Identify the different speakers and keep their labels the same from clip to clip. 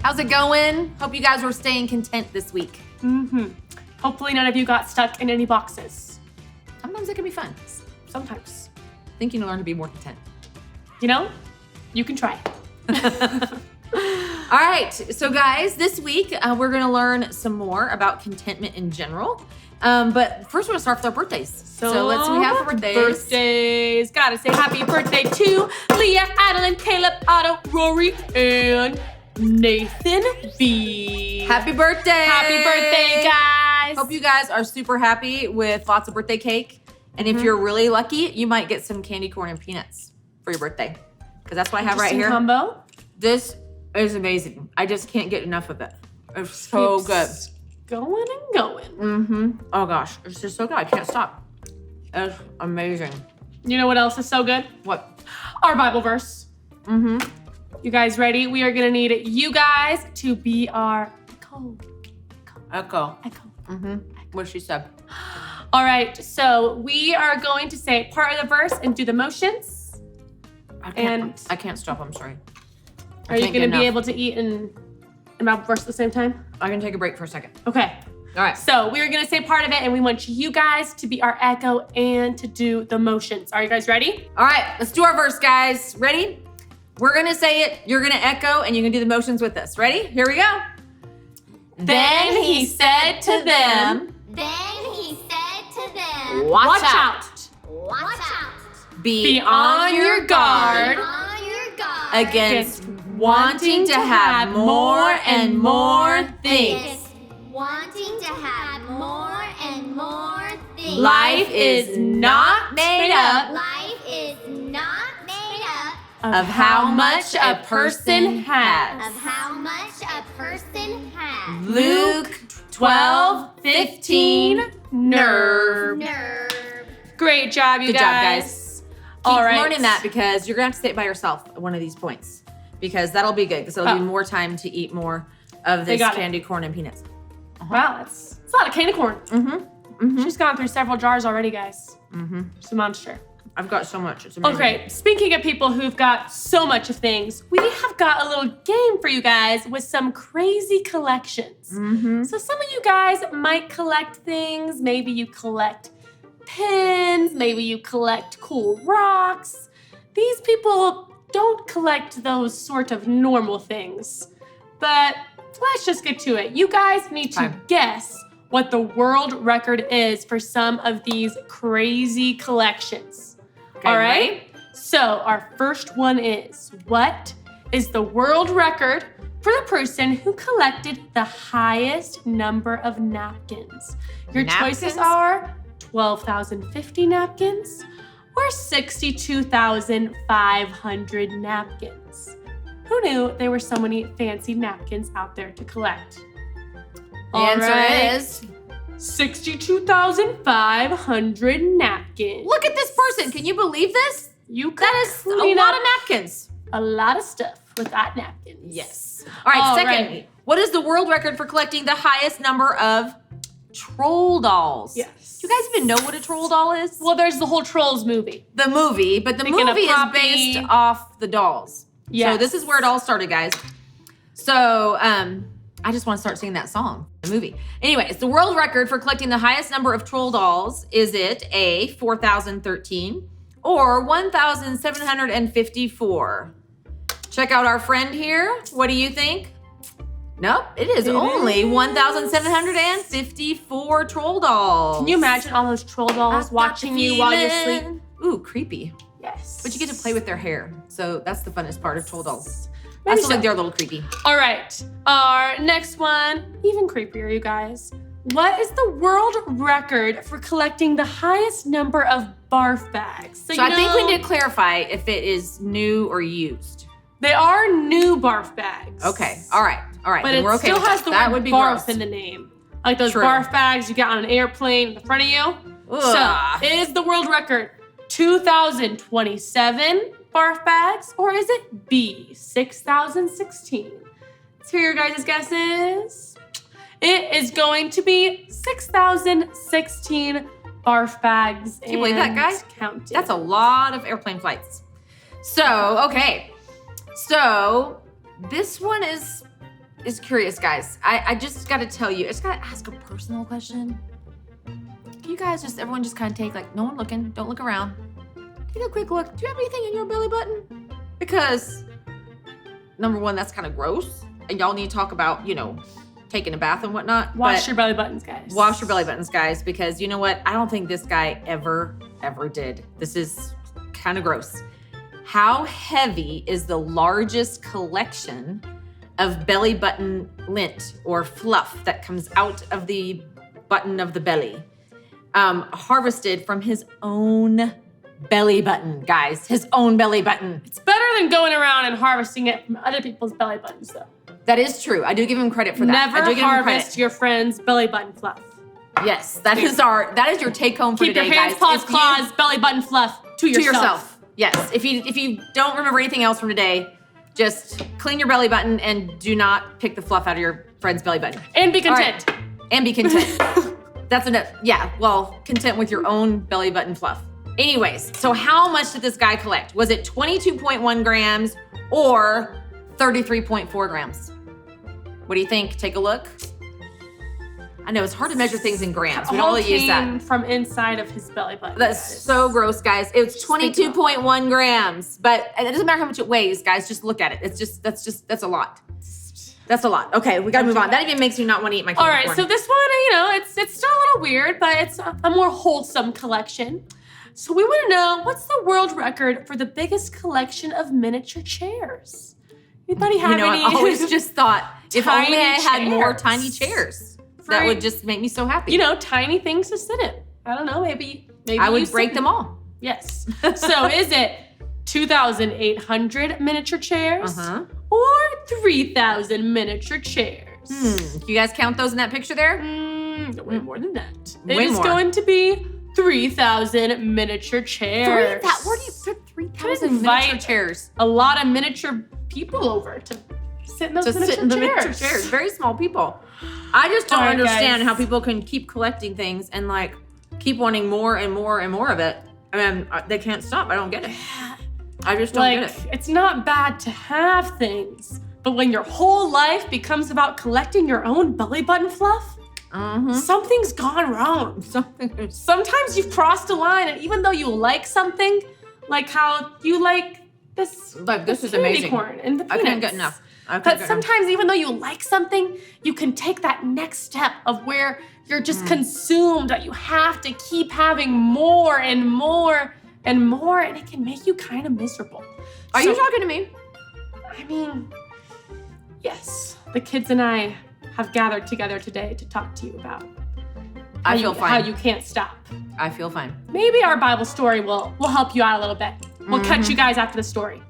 Speaker 1: How's it going? Hope you guys were staying content this week.
Speaker 2: Hopefully none of you got stuck in any boxes.
Speaker 1: Sometimes it can be fun.
Speaker 2: Sometimes.
Speaker 1: I think you can learn to be more content.
Speaker 2: You know, you can try.
Speaker 1: All right, so guys, this week we're going to learn some more about contentment in general. But first we're going to start with our birthdays. So let's see what we have for birthdays.
Speaker 2: Birthdays. Gotta say happy birthday to Leah, Adeline, Caleb, Otto, Rory, and Nathan B.
Speaker 1: Happy birthday.
Speaker 2: Happy birthday, guys.
Speaker 1: Hope you guys are super happy with lots of birthday cake. And if you're really lucky, you might get some candy corn and peanuts for your birthday. Because that's what I have right here.
Speaker 2: Combo.
Speaker 1: This is amazing. I just can't get enough of it. It's so good.
Speaker 2: Going and going.
Speaker 1: Oh gosh, it's just so good. I can't stop. It's amazing.
Speaker 2: You know what else is so good?
Speaker 1: What?
Speaker 2: Our Bible verse. You guys ready? We are gonna need you guys to be our
Speaker 1: Echo.
Speaker 2: echo.
Speaker 1: What she said.
Speaker 2: All right, so we are going to say part of the verse and do the motions.
Speaker 1: I can't stop. I'm sorry.
Speaker 2: Are you going to be able to eat and Bible verse at the same time?
Speaker 1: I can take a break for a second.
Speaker 2: Okay.
Speaker 1: All right.
Speaker 2: So we are going to say part of it, and we want you guys to be our echo and to do the motions. Are you guys ready?
Speaker 1: All right, let's do our verse, guys. Ready? We're going to say it. You're going to echo, and you can do the motions with us. Ready? Here we go. Then he said to them, Watch out. Be on your guard against wanting to have more and more things. Life is not made up of how much a person has. Luke 12:15. Nerve.
Speaker 2: Great job, you
Speaker 1: Good job, guys. Keep
Speaker 2: All right.
Speaker 1: learning that because you're going to have to say it by yourself at one of these points because that'll be good because it'll give you more time to eat more of this candy corn and peanuts.
Speaker 2: Wow, that's a lot of candy corn. She's gone through several jars already, guys. She's a monster.
Speaker 1: I've got so much. It's amazing.
Speaker 2: Okay, speaking of people who've got so much of things, we have got a little game for you guys with some crazy collections. So some of you guys might collect things. Maybe you collect pins. Maybe you collect cool rocks. These people don't collect those sort of normal things. But let's just get to it. You guys need to guess what the world record is for some of these crazy collections.
Speaker 1: Okay,
Speaker 2: all right?
Speaker 1: ready?
Speaker 2: So our first one is, what is the world record for the person who collected the highest number of napkins? Your choices are 12,050 napkins or 62,500 napkins. Who knew there were so many fancy napkins out there to collect?
Speaker 1: The answer is
Speaker 2: 62,500 napkins.
Speaker 1: Look at this person. Can you believe this? That is a lot of napkins.
Speaker 2: A lot of stuff with that napkins.
Speaker 1: Yes. All right, second. What is the world record for collecting the highest number of troll dolls?
Speaker 2: Yes.
Speaker 1: Do you guys even know what a troll doll is?
Speaker 2: Well, there's the whole Trolls movie.
Speaker 1: The movie, but the movie is based off the dolls.
Speaker 2: Yes.
Speaker 1: So this is where it all started, guys. So, I just want to start singing that song, the movie. Anyways, the world record for collecting the highest number of troll dolls, is it A, 4,013 or 1,754? Check out our friend here. What do you think? Nope, it is only 1,754 troll dolls.
Speaker 2: Can you imagine all those troll dolls watching you while you sleep?
Speaker 1: Ooh, creepy.
Speaker 2: Yes.
Speaker 1: But you get to play with their hair. So that's the funnest part of troll dolls. I still think they're a little creepy.
Speaker 2: All right, our next one, even creepier, you guys. What is the world record for collecting the highest number of barf bags?
Speaker 1: So I think we need to clarify if it is new or used.
Speaker 2: They are new barf bags.
Speaker 1: Okay, all right.
Speaker 2: But it still has the word barf in the name. Like those barf bags you get on an airplane in front of you.
Speaker 1: Ugh.
Speaker 2: So, is the world record 2,027 barf bags, or is it B, 6,016? Let's hear your guys' guesses. It is going to be 6,016 barf bags.
Speaker 1: Can you believe that, guys?
Speaker 2: Counted.
Speaker 1: That's a lot of airplane flights. So, okay. So, this one is is curious, guys. I just got to tell you, I just got to ask a personal question. Can you guys everyone just kind of take, like, no one looking, don't look around. Take a quick look. Do you have anything in your belly button? Because, number one, that's kind of gross. And y'all need to talk about, taking a bath and whatnot.
Speaker 2: Wash your belly buttons, guys.
Speaker 1: Wash your belly buttons, guys, because you know what? I don't think this guy ever did. This is kind of gross. How heavy is the largest collection of belly button lint or fluff that comes out of the button of the belly? Harvested from his own belly button, guys. His own belly button.
Speaker 2: It's better than going around and harvesting it from other people's belly buttons, though.
Speaker 1: That is true. I do give him credit for that.
Speaker 2: Never harvest your friend's belly button fluff.
Speaker 1: Yes, that is your take home for today, guys.
Speaker 2: Keep your hands, paws, claws, belly button fluff to yourself.
Speaker 1: Yes. If you don't remember anything else from today, just clean your belly button and do not pick the fluff out of your friend's belly button.
Speaker 2: And be content.
Speaker 1: Right. And be content. That's enough. Yeah, well, content with your own belly button fluff. Anyways, so how much did this guy collect? Was it 22.1 grams or 33.4 grams? What do you think? Take a look. I know it's hard to measure things in grams. We don't really use that.
Speaker 2: From inside of his belly button.
Speaker 1: That's so gross, guys. It's 22.1 grams, but it doesn't matter how much it weighs, guys. Just look at it. That's a lot. That's a lot. Okay, we gotta move on. That even makes me not want to eat my candy corn.
Speaker 2: All right, so this one, it's still a little weird, but it's a more wholesome collection. So we want to know, what's the world record for the biggest collection of miniature chairs? Anybody have any?
Speaker 1: I always just thought, if only I had
Speaker 2: chairs.
Speaker 1: more tiny chairs, that would just make me so happy.
Speaker 2: Tiny things to sit in. I don't know, maybe
Speaker 1: I would break them all.
Speaker 2: Yes. So is it 2,800 miniature chairs or 3,000 miniature chairs?
Speaker 1: You guys count those in that picture there?
Speaker 2: Way more than that.
Speaker 1: Way
Speaker 2: it is
Speaker 1: more.
Speaker 2: going to be 3,000 miniature chairs.
Speaker 1: Where do you put 3,000 miniature chairs?
Speaker 2: A lot of miniature people over to sit in those miniature chairs.
Speaker 1: Very small people. I just don't understand
Speaker 2: guys.
Speaker 1: how people can keep collecting things and keep wanting more and more and more of it. I mean, they can't stop. I don't get it. I just don't get it.
Speaker 2: It's not bad to have things, but when your whole life becomes about collecting your own belly button fluff, something's gone wrong. Sometimes you've crossed a line, and even though you like something, like how you like this
Speaker 1: is amazing.
Speaker 2: Corn and the peanuts.
Speaker 1: I can't get enough.
Speaker 2: But sometimes even though you like something, you can take that next step of where you're just consumed, that you have to keep having more and more and more, and it can make you kind of miserable.
Speaker 1: Are you talking to me?
Speaker 2: I mean, yes. The kids and I have gathered together today to talk to you about
Speaker 1: I feel fine.
Speaker 2: How you can't stop.
Speaker 1: I feel fine.
Speaker 2: Maybe our Bible story will help you out a little bit. We'll catch you guys after the story.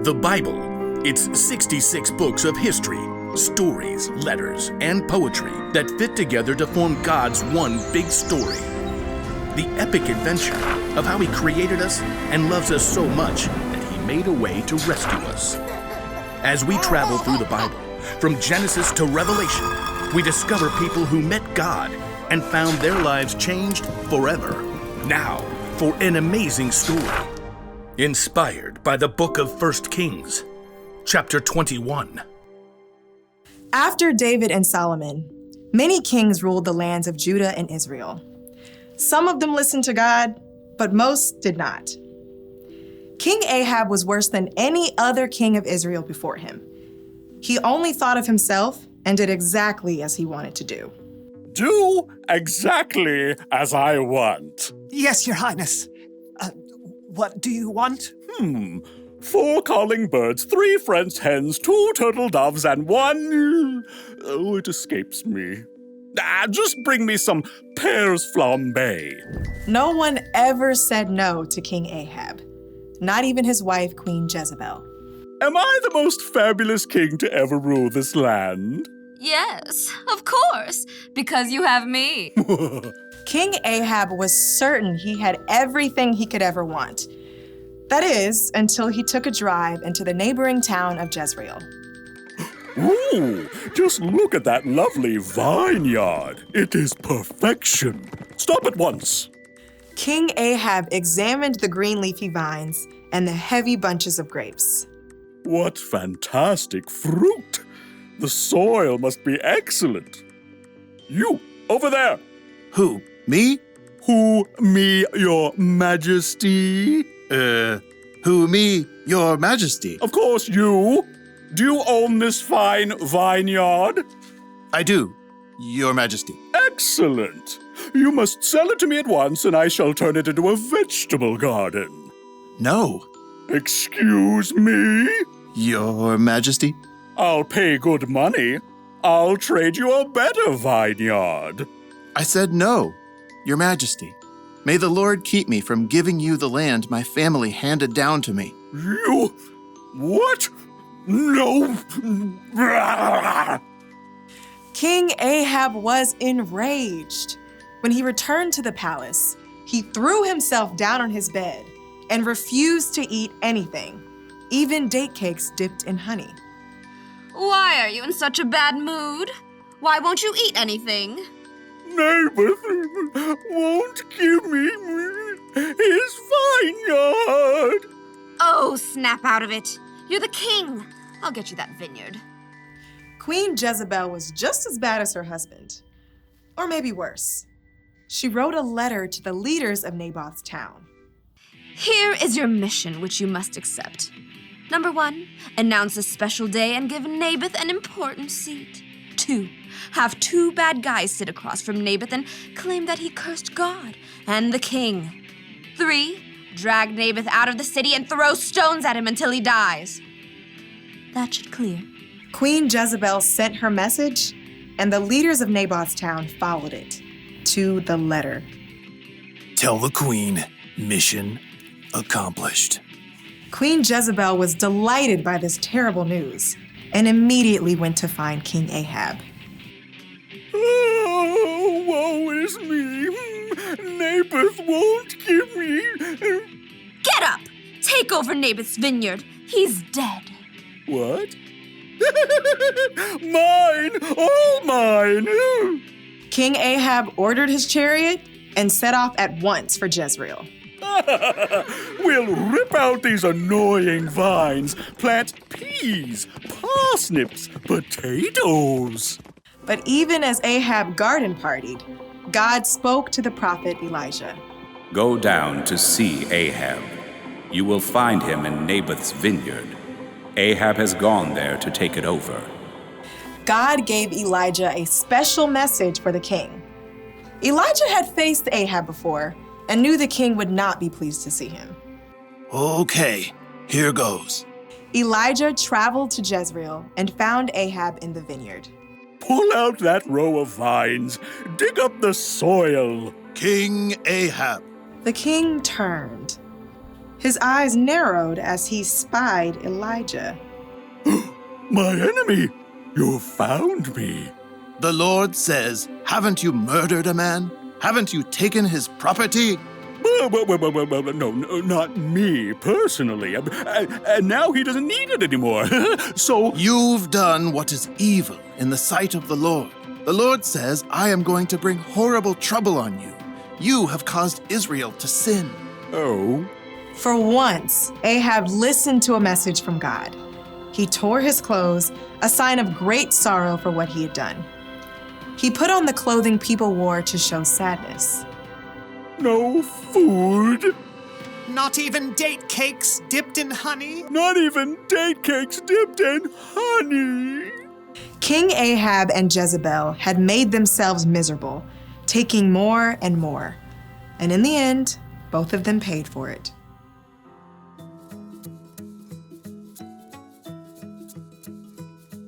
Speaker 3: The Bible. It's 66 books of history, stories, letters, and poetry that fit together to form God's one big story. The epic adventure of how He created us and loves us so much that He made a way to rescue us. As we travel through the Bible, from Genesis to Revelation, we discover people who met God and found their lives changed forever. Now, for an amazing story. Inspired by the book of 1 Kings, chapter 21.
Speaker 4: After David and Solomon, many kings ruled the lands of Judah and Israel. Some of them listened to God, but most did not. King Ahab was worse than any other king of Israel before him. He only thought of himself and did exactly as he wanted to do.
Speaker 5: Do exactly as I want.
Speaker 6: Yes, Your Highness. What do you want?
Speaker 5: 4 calling birds, 3 French hens, 2 turtle doves, and 1... Oh, it escapes me. Just bring me some pears flambé.
Speaker 4: No one ever said no to King Ahab, not even his wife, Queen Jezebel.
Speaker 5: Am I the most fabulous king to ever rule this land?
Speaker 7: Yes, of course, because you have me.
Speaker 4: King Ahab was certain he had everything he could ever want. That is, until he took a drive into the neighboring town of Jezreel.
Speaker 5: Ooh, just look at that lovely vineyard. It is perfection. Stop at once.
Speaker 4: King Ahab examined the green leafy vines and the heavy bunches of grapes.
Speaker 5: What fantastic fruit! The soil must be excellent. You, over there!
Speaker 3: Who? Me?
Speaker 5: Who, me, your majesty?
Speaker 3: Who, me, your majesty?
Speaker 5: Of course, you. Do you own this fine vineyard?
Speaker 3: I do, your majesty.
Speaker 5: Excellent. You must sell it to me at once, and I shall turn it into a vegetable garden.
Speaker 3: No,
Speaker 5: Excuse me?
Speaker 3: your majesty.
Speaker 5: I'll pay good money. I'll trade you a better vineyard.
Speaker 3: I said no, your majesty. May the Lord keep me from giving you the land my family handed down to me.
Speaker 5: You... what? No.
Speaker 4: King Ahab was enraged. When he returned to the palace, he threw himself down on his bed and refused to eat anything, even date cakes dipped in honey.
Speaker 7: Why are you in such a bad mood? Why won't you eat anything?
Speaker 5: Naboth won't give me his vineyard.
Speaker 7: Oh, snap out of it. You're the king. I'll get you that vineyard.
Speaker 4: Queen Jezebel was just as bad as her husband, or maybe worse. She wrote a letter to the leaders of Naboth's town.
Speaker 7: Here is your mission, which you must accept. Number 1, announce a special day and give Naboth an important seat. 2, have 2 bad guys sit across from Naboth and claim that he cursed God and the king. 3, drag Naboth out of the city and throw stones at him until he dies. That should clear.
Speaker 4: Queen Jezebel sent her message, and the leaders of Naboth's town followed it, to the letter.
Speaker 8: Tell the queen, mission accomplished.
Speaker 4: Queen Jezebel was delighted by this terrible news and immediately went to find King Ahab.
Speaker 5: Oh, woe is me. Naboth won't give me...
Speaker 7: Get up! Take over Naboth's vineyard. He's dead.
Speaker 5: What? Mine! All mine!
Speaker 4: King Ahab ordered his chariot and set off at once for Jezreel.
Speaker 5: We'll rip out these annoying vines, plant peas, parsnips, potatoes.
Speaker 4: But even as Ahab garden partied, God spoke to the prophet Elijah.
Speaker 9: Go down to see Ahab. You will find him in Naboth's vineyard. Ahab has gone there to take it over.
Speaker 4: God gave Elijah a special message for the king. Elijah had faced Ahab before and knew the king would not be pleased to see him.
Speaker 8: Okay, here goes.
Speaker 4: Elijah traveled to Jezreel and found Ahab in the vineyard.
Speaker 5: Pull out that row of vines. Dig up the soil.
Speaker 3: King Ahab.
Speaker 4: The king turned. His eyes narrowed as he spied Elijah.
Speaker 5: My enemy, you found me.
Speaker 3: The Lord says, haven't you murdered a man? Haven't you taken his property?
Speaker 5: No, not me personally. And now he doesn't need it anymore. So
Speaker 3: You've done what is evil in the sight of the Lord. The Lord says, I am going to bring horrible trouble on you. You have caused Israel to sin.
Speaker 5: Oh.
Speaker 4: For once, Ahab listened to a message from God. He tore his clothes, a sign of great sorrow for what he had done. He put on the clothing people wore to show sadness.
Speaker 5: No food.
Speaker 6: Not even date cakes dipped in honey?
Speaker 5: Not even date cakes dipped in honey.
Speaker 4: King Ahab and Jezebel had made themselves miserable, taking more and more. And in the end, both of them paid for it.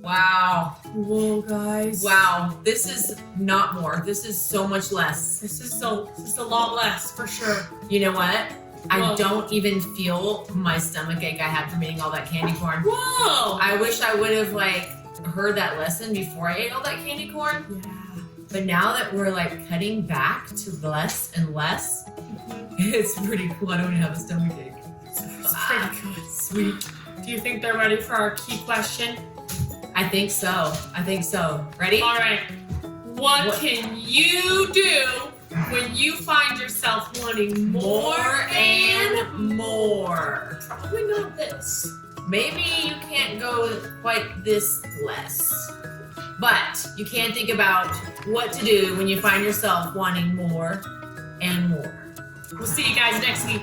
Speaker 1: Wow.
Speaker 2: Whoa, guys.
Speaker 1: Wow. This is not more. This is so much less.
Speaker 2: This is a lot less, for sure.
Speaker 1: You know what? I
Speaker 2: Whoa.
Speaker 1: don't even feel my stomach ache I had from eating all that candy corn.
Speaker 2: Whoa!
Speaker 1: I wish I would have heard that lesson before I ate all that candy corn.
Speaker 2: Yeah.
Speaker 1: But now that we're cutting back to less and less, it's pretty cool. I don't even have a stomach ache.
Speaker 2: It's pretty good.
Speaker 1: Sweet.
Speaker 2: Do you think they're ready for our key question?
Speaker 1: I think so. Ready?
Speaker 2: All right. What can you do When you find yourself wanting more
Speaker 1: and more.
Speaker 2: probably not this.
Speaker 1: Maybe you can't go quite this less, but you can think about what to do when you find yourself wanting more and more.
Speaker 2: We'll see you guys next week.